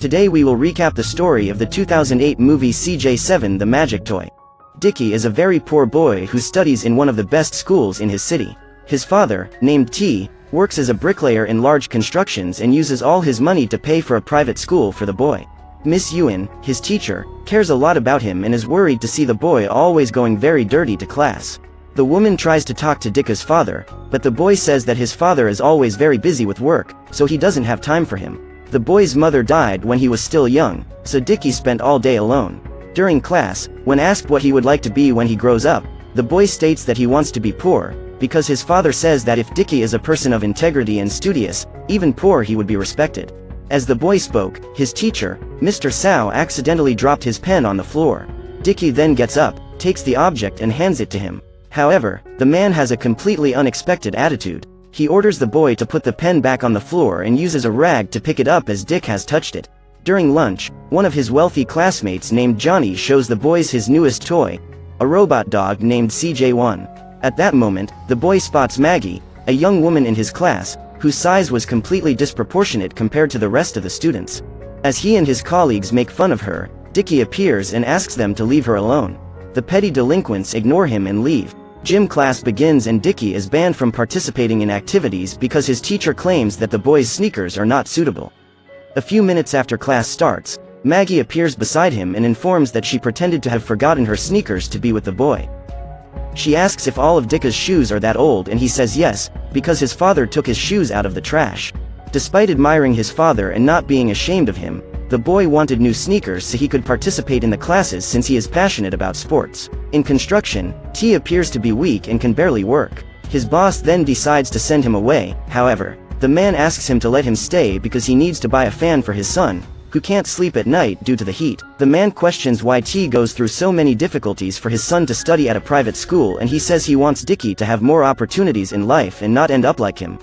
Today we will recap the story of the 2008 movie CJ7 The Magic Toy. Dickie is a very poor boy who studies in one of the best schools in his city. His father, named T, works as a bricklayer in large constructions and uses all his money to pay for a private school for the boy. Miss Ewan, his teacher, cares a lot about him and is worried to see the boy always going very dirty to class. The woman tries to talk to Dickie's father, but the boy says that his father is always very busy with work, so he doesn't have time for him. The boy's mother died when he was still young, so Dickie spent all day alone. During class, when asked what he would like to be when he grows up, the boy states that he wants to be poor, because his father says that if Dickie is a person of integrity and studious, even poor he would be respected. As the boy spoke, his teacher, Mr. Sow, accidentally dropped his pen on the floor. Dickie then gets up, takes the object and hands it to him. However, the man has a completely unexpected attitude. He orders the boy to put the pen back on the floor and uses a rag to pick it up as Dick has touched it. During lunch, one of his wealthy classmates named Johnny shows the boys his newest toy, a robot dog named CJ1. At that moment, the boy spots Maggie, a young woman in his class, whose size was completely disproportionate compared to the rest of the students. As he and his colleagues make fun of her, Dickie appears and asks them to leave her alone. The petty delinquents ignore him and leave. Gym class begins and Dickie is banned from participating in activities because his teacher claims that the boy's sneakers are not suitable. A few minutes after class starts, Maggie appears beside him and informs that she pretended to have forgotten her sneakers to be with the boy. She asks if all of Dickie's shoes are that old and he says yes, because his father took his shoes out of the trash. Despite admiring his father and not being ashamed of him, the boy wanted new sneakers so he could participate in the classes since he is passionate about sports. In construction, T appears to be weak and can barely work. His boss then decides to send him away. However, the man asks him to let him stay because he needs to buy a fan for his son, who can't sleep at night due to the heat. The man questions why T goes through so many difficulties for his son to study at a private school, and he says he wants Dickie to have more opportunities in life and not end up like him.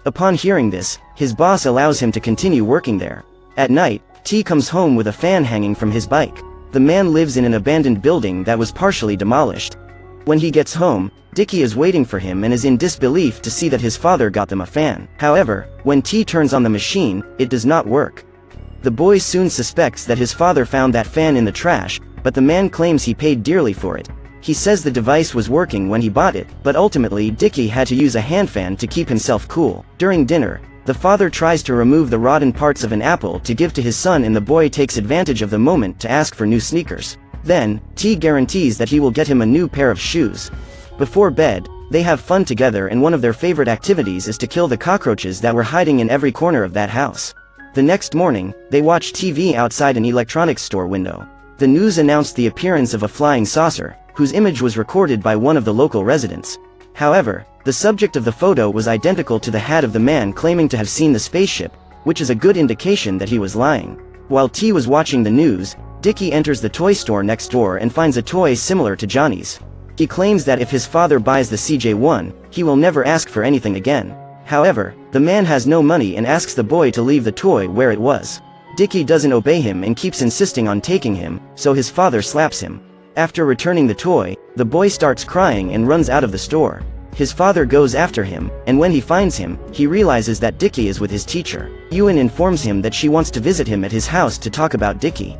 Upon hearing this, his boss allows him to continue working there. At night, T comes home with a fan hanging from his bike. The man lives in an abandoned building that was partially demolished. When he gets home, Dickie is waiting for him and is in disbelief to see that his father got them a fan. However, when T turns on the machine, it does not work. The boy soon suspects that his father found that fan in the trash, but the man claims he paid dearly for it. He says the device was working when he bought it, but ultimately Dickie had to use a hand fan to keep himself cool. During dinner, the father tries to remove the rotten parts of an apple to give to his son, and the boy takes advantage of the moment to ask for new sneakers. Then, T guarantees that he will get him a new pair of shoes. Before bed, they have fun together, and one of their favorite activities is to kill the cockroaches that were hiding in every corner of that house. The next morning, they watch TV outside an electronics store window. The news announced the appearance of a flying saucer, whose image was recorded by one of the local residents. However, the subject of the photo was identical to the hat of the man claiming to have seen the spaceship, which is a good indication that he was lying. While T was watching the news, Dickie enters the toy store next door and finds a toy similar to Johnny's. He claims that if his father buys the CJ1, he will never ask for anything again. However, the man has no money and asks the boy to leave the toy where it was. Dickie doesn't obey him and keeps insisting on taking him, so his father slaps him. After returning the toy, the boy starts crying and runs out of the store. His father goes after him, and when he finds him, he realizes that Dickie is with his teacher. Ewan informs him that she wants to visit him at his house to talk about Dickie,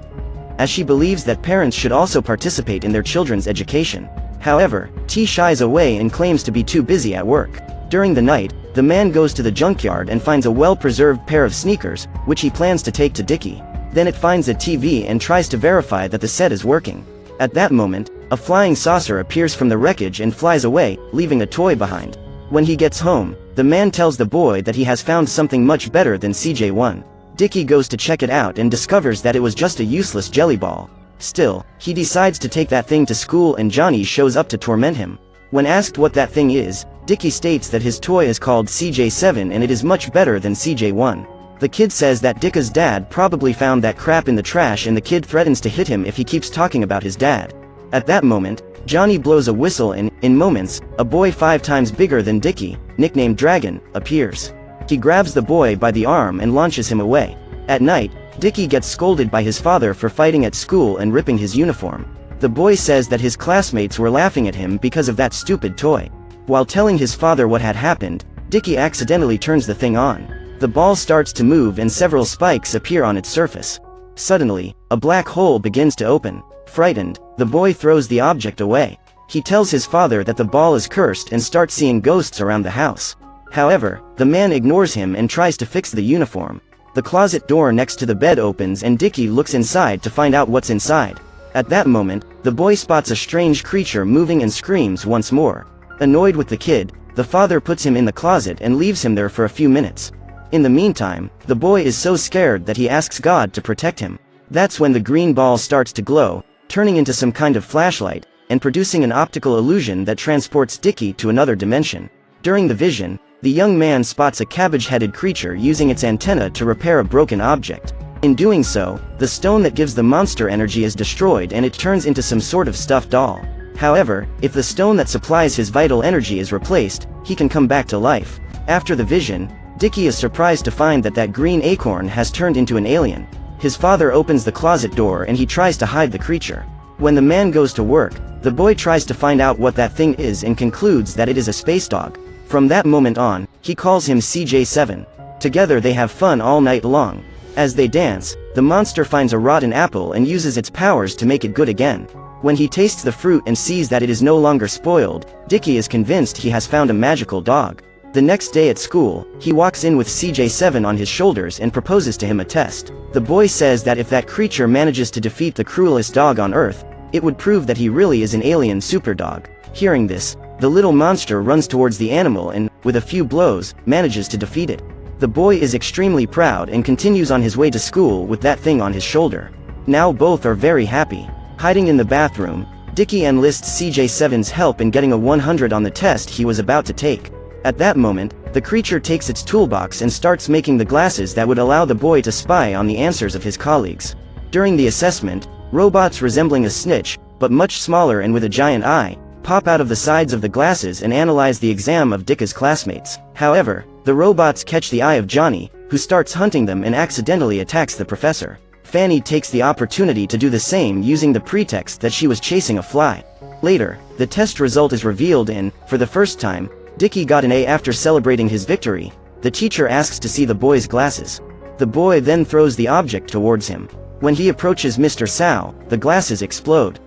as she believes that parents should also participate in their children's education. However, T shies away and claims to be too busy at work. During the night, the man goes to the junkyard and finds a well-preserved pair of sneakers, which he plans to take to Dickie. Then it finds a TV and tries to verify that the set is working. At that moment, a flying saucer appears from the wreckage and flies away, leaving a toy behind. When he gets home, the man tells the boy that he has found something much better than CJ1. Dickie goes to check it out and discovers that it was just a useless jelly ball. Still, he decides to take that thing to school, and Johnny shows up to torment him. When asked what that thing is, Dickie states that his toy is called CJ7 and it is much better than CJ1. The kid says that Dickie's dad probably found that crap in the trash, and the kid threatens to hit him if he keeps talking about his dad. At that moment, Johnny blows a whistle and, in moments, a boy 5 times bigger than Dickie, nicknamed Dragon, appears. He grabs the boy by the arm and launches him away. At night, Dickie gets scolded by his father for fighting at school and ripping his uniform. The boy says that his classmates were laughing at him because of that stupid toy. While telling his father what had happened, Dickie accidentally turns the thing on. The ball starts to move and several spikes appear on its surface. Suddenly, a black hole begins to open. Frightened, the boy throws the object away. He tells his father that the ball is cursed and starts seeing ghosts around the house. However, the man ignores him and tries to fix the uniform. The closet door next to the bed opens and Dickie looks inside to find out what's inside. At that moment, the boy spots a strange creature moving and screams once more. Annoyed with the kid, the father puts him in the closet and leaves him there for a few minutes. In the meantime, the boy is so scared that he asks God to protect him. That's when the green ball starts to glow, turning into some kind of flashlight, and producing an optical illusion that transports Dickie to another dimension. During the vision, the young man spots a cabbage-headed creature using its antenna to repair a broken object. In doing so, the stone that gives the monster energy is destroyed and it turns into some sort of stuffed doll. However, if the stone that supplies his vital energy is replaced, he can come back to life. After the vision, Dickie is surprised to find that that green acorn has turned into an alien. His father opens the closet door and he tries to hide the creature. When the man goes to work, the boy tries to find out what that thing is and concludes that it is a space dog. From that moment on, he calls him CJ7. Together they have fun all night long. As they dance, the monster finds a rotten apple and uses its powers to make it good again. When he tastes the fruit and sees that it is no longer spoiled, Dickie is convinced he has found a magical dog. The next day at school, he walks in with CJ7 on his shoulders and proposes to him a test. The boy says that if that creature manages to defeat the cruelest dog on Earth, it would prove that he really is an alien superdog. Hearing this, the little monster runs towards the animal and, with a few blows, manages to defeat it. The boy is extremely proud and continues on his way to school with that thing on his shoulder. Now both are very happy. Hiding in the bathroom, Dickie enlists CJ7's help in getting a 100 on the test he was about to take. At that moment, the creature takes its toolbox and starts making the glasses that would allow the boy to spy on the answers of his colleagues. During the assessment, robots resembling a snitch, but much smaller and with a giant eye, pop out of the sides of the glasses and analyze the exam of Dickie's classmates. However, the robots catch the eye of Johnny, who starts hunting them and accidentally attacks the professor. Fanny takes the opportunity to do the same using the pretext that she was chasing a fly. Later, the test result is revealed and, for the first time, Dickie got an A. After celebrating his victory, the teacher asks to see the boy's glasses. The boy then throws the object towards him. When he approaches Mr. Sao, the glasses explode.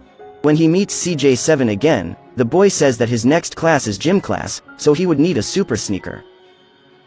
When he meets CJ7 again, the boy says that his next class is gym class, so he would need a super sneaker.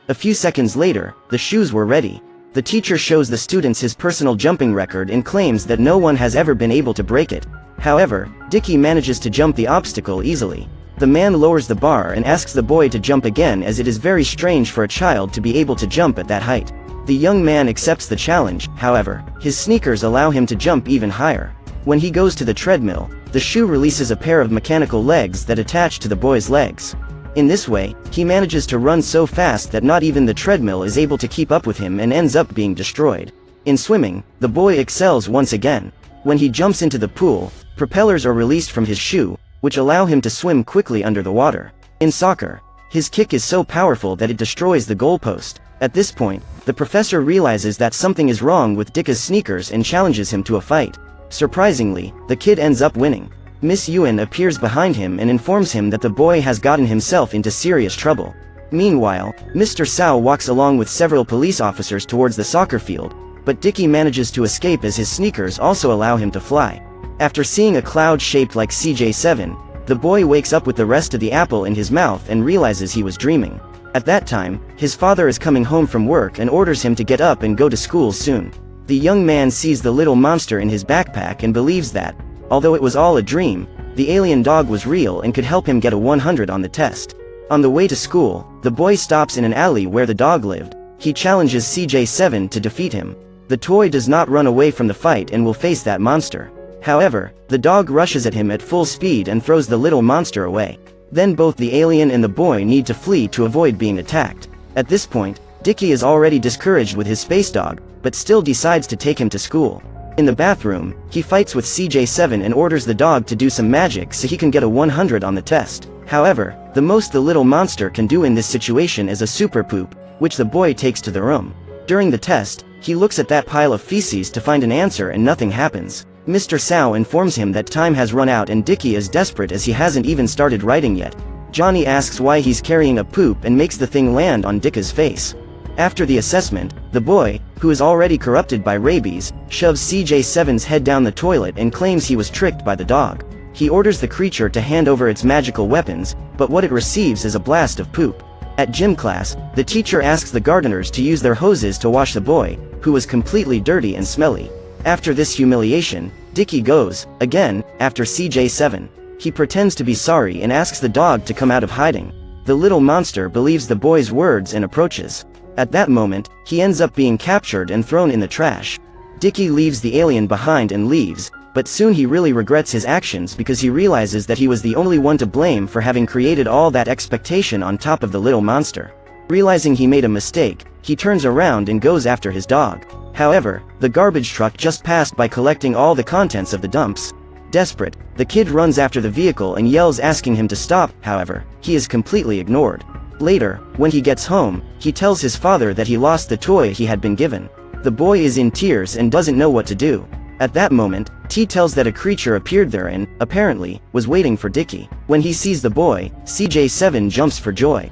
A few seconds later, the shoes were ready. The teacher shows the students his personal jumping record and claims that no one has ever been able to break it. However, Dickie manages to jump the obstacle easily. The man lowers the bar and asks the boy to jump again, as it is very strange for a child to be able to jump at that height. The young man accepts the challenge. However, his sneakers allow him to jump even higher. When he goes to the treadmill, the shoe releases a pair of mechanical legs that attach to the boy's legs. In this way, he manages to run so fast that not even the treadmill is able to keep up with him and ends up being destroyed. In swimming, the boy excels once again. When he jumps into the pool, propellers are released from his shoe, which allow him to swim quickly under the water. In soccer, his kick is so powerful that it destroys the goalpost. At this point, the professor realizes that something is wrong with Dickie's sneakers and challenges him to a fight. Surprisingly, the kid ends up winning. Miss Yuen appears behind him and informs him that the boy has gotten himself into serious trouble. Meanwhile, Mr. Sao walks along with several police officers towards the soccer field, but Dickie manages to escape as his sneakers also allow him to fly. After seeing a cloud shaped like CJ7, the boy wakes up with the rest of the apple in his mouth and realizes he was dreaming. At that time, his father is coming home from work and orders him to get up and go to school soon. The young man sees the little monster in his backpack and believes that, although it was all a dream, the alien dog was real and could help him get a 100 on the test. On the way to school, the boy stops in an alley where the dog lived. He challenges CJ7 to defeat him. The toy does not run away from the fight and will face that monster. However, the dog rushes at him at full speed and throws the little monster away. Then both the alien and the boy need to flee to avoid being attacked. At this point, Dickie is already discouraged with his space dog, but still decides to take him to school. In the bathroom, he fights with CJ7 and orders the dog to do some magic so he can get a 100 on the test. However, the most the little monster can do in this situation is a super poop, which the boy takes to the room. During the test, he looks at that pile of feces to find an answer and nothing happens. Mr. Sao informs him that time has run out and Dickie is desperate as he hasn't even started writing yet. Johnny asks why he's carrying a poop and makes the thing land on Dickie's face. After the assessment, the boy, who is already corrupted by rabies, shoves CJ7's head down the toilet and claims he was tricked by the dog. He orders the creature to hand over its magical weapons, but what it receives is a blast of poop. At gym class, the teacher asks the gardeners to use their hoses to wash the boy, who was completely dirty and smelly. After this humiliation, Dicky goes, again, after CJ7. He pretends to be sorry and asks the dog to come out of hiding. The little monster believes the boy's words and approaches. At that moment, he ends up being captured and thrown in the trash. Dicky leaves the alien behind and leaves, but soon he really regrets his actions because he realizes that he was the only one to blame for having created all that expectation on top of the little monster. Realizing he made a mistake, he turns around and goes after his dog. However, the garbage truck just passed by collecting all the contents of the dumps. Desperate, the kid runs after the vehicle and yells asking him to stop. However, he is completely ignored. Later, when he gets home, he tells his father that he lost the toy he had been given. The boy is in tears and doesn't know what to do. At that moment, T tells that a creature appeared there and, apparently, was waiting for Dicky. When he sees the boy, CJ7 jumps for joy.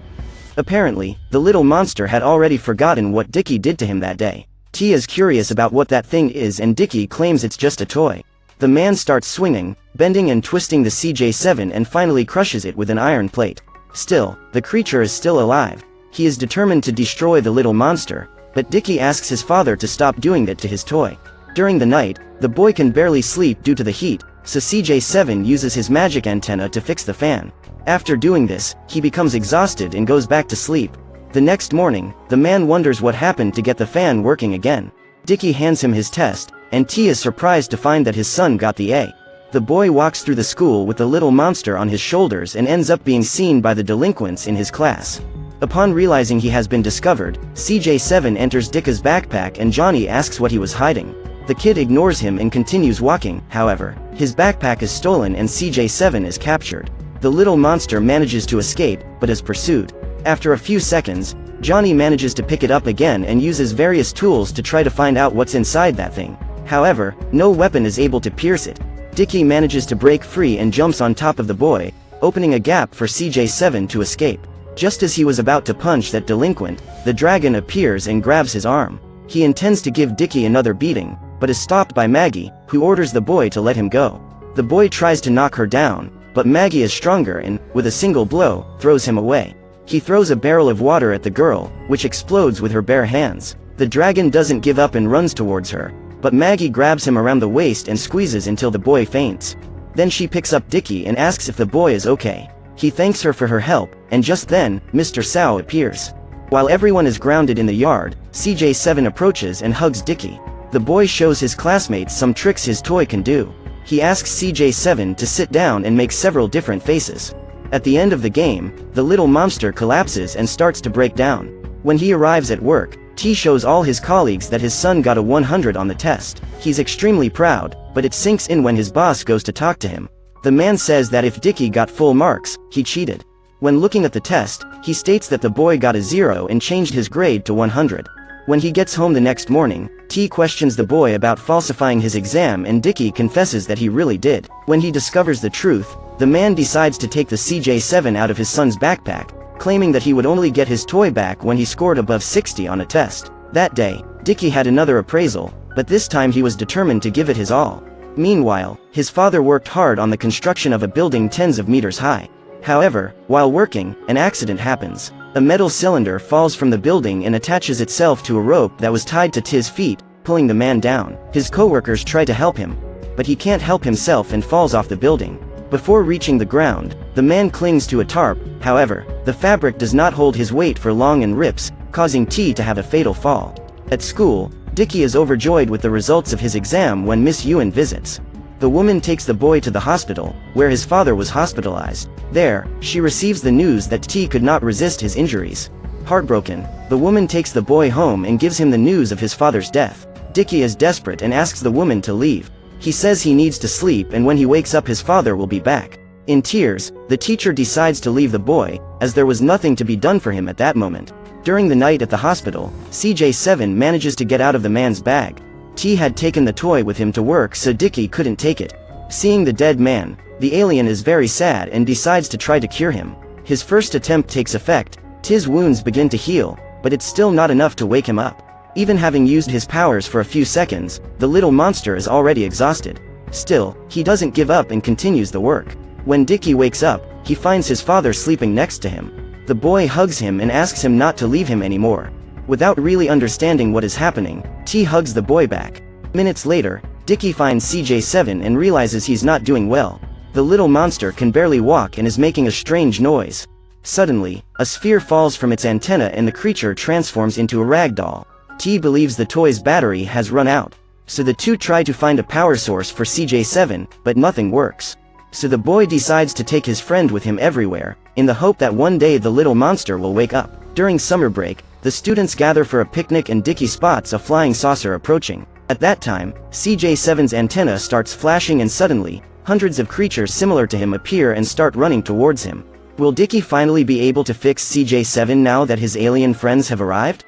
Apparently, the little monster had already forgotten what Dicky did to him that day. T is curious about what that thing is and Dicky claims it's just a toy. The man starts swinging, bending and twisting the CJ7 and finally crushes it with an iron plate. Still, the creature is still alive. He is determined to destroy the little monster, but Dicky asks his father to stop doing that to his toy. During the night, the boy can barely sleep due to the heat, so CJ7 uses his magic antenna to fix the fan. After doing this, he becomes exhausted and goes back to sleep. The next morning, the man wonders what happened to get the fan working again. Dicky hands him his test, and T is surprised to find that his son got the A. The boy walks through the school with the little monster on his shoulders and ends up being seen by the delinquents in his class. Upon realizing he has been discovered, CJ7 enters Dicky's backpack and Johnny asks what he was hiding. The kid ignores him and continues walking. However, his backpack is stolen and CJ7 is captured. The little monster manages to escape, but is pursued. After a few seconds, Johnny manages to pick it up again and uses various tools to try to find out what's inside that thing. However, no weapon is able to pierce it. Dicky manages to break free and jumps on top of the boy, opening a gap for CJ7 to escape. Just as he was about to punch that delinquent, the dragon appears and grabs his arm. He intends to give Dicky another beating, but is stopped by Maggie, who orders the boy to let him go. The boy tries to knock her down, but Maggie is stronger and, with a single blow, throws him away. He throws a barrel of water at the girl, which explodes with her bare hands. The dragon doesn't give up and runs towards her, but Maggie grabs him around the waist and squeezes until the boy faints. Then she picks up Dicky and asks if the boy is okay. He thanks her for her help, and just then, Mr. Sao appears. While everyone is grounded in the yard, CJ7 approaches and hugs Dicky. The boy shows his classmates some tricks his toy can do. He asks CJ7 to sit down and make several different faces. At the end of the game, the little monster collapses and starts to break down. When he arrives at work, T shows all his colleagues that his son got a 100 on the test. He's extremely proud, but it sinks in when his boss goes to talk to him. The man says that if Dicky got full marks, he cheated. When looking at the test, he states that the boy got a 0 and changed his grade to 100. When he gets home the next morning, T questions the boy about falsifying his exam and Dicky confesses that he really did. When he discovers the truth, the man decides to take the CJ7 out of his son's backpack, claiming that he would only get his toy back when he scored above 60 on a test. That day, Dicky had another appraisal, but this time he was determined to give it his all. Meanwhile, his father worked hard on the construction of a building tens of meters high. However, while working, an accident happens. A metal cylinder falls from the building and attaches itself to a rope that was tied to T's feet, pulling the man down. His coworkers try to help him, but he can't help himself and falls off the building. Before reaching the ground, the man clings to a tarp. However, the fabric does not hold his weight for long and rips, causing T to have a fatal fall. At school, Dicky is overjoyed with the results of his exam when Miss Yuen visits. The woman takes the boy to the hospital, where his father was hospitalized. There, she receives the news that T could not resist his injuries. Heartbroken, the woman takes the boy home and gives him the news of his father's death. Dicky is desperate and asks the woman to leave. He says he needs to sleep and when he wakes up his father will be back. In tears, the teacher decides to leave the boy, as there was nothing to be done for him at that moment. During the night at the hospital, CJ7 manages to get out of the man's bag. T had taken the toy with him to work so Dicky couldn't take it. Seeing the dead man, the alien is very sad and decides to try to cure him. His first attempt takes effect, T's wounds begin to heal, but it's still not enough to wake him up. Even having used his powers for a few seconds, the little monster is already exhausted. Still, he doesn't give up and continues the work. When Dicky wakes up, he finds his father sleeping next to him. The boy hugs him and asks him not to leave him anymore. Without really understanding what is happening, T hugs the boy back. Minutes later, Dicky finds CJ7 and realizes he's not doing well. The little monster can barely walk and is making a strange noise. Suddenly, a sphere falls from its antenna and the creature transforms into a rag doll. T believes the toy's battery has run out. So the two try to find a power source for CJ7, but nothing works. So the boy decides to take his friend with him everywhere, in the hope that one day the little monster will wake up. During summer break, the students gather for a picnic and Dicky spots a flying saucer approaching. At that time, CJ7's antenna starts flashing and suddenly, hundreds of creatures similar to him appear and start running towards him. Will Dicky finally be able to fix CJ7 now that his alien friends have arrived?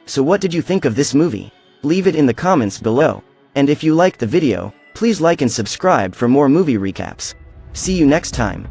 So what did you think of this movie? Leave it in the comments below. And if you liked the video, please like and subscribe for more movie recaps. See you next time.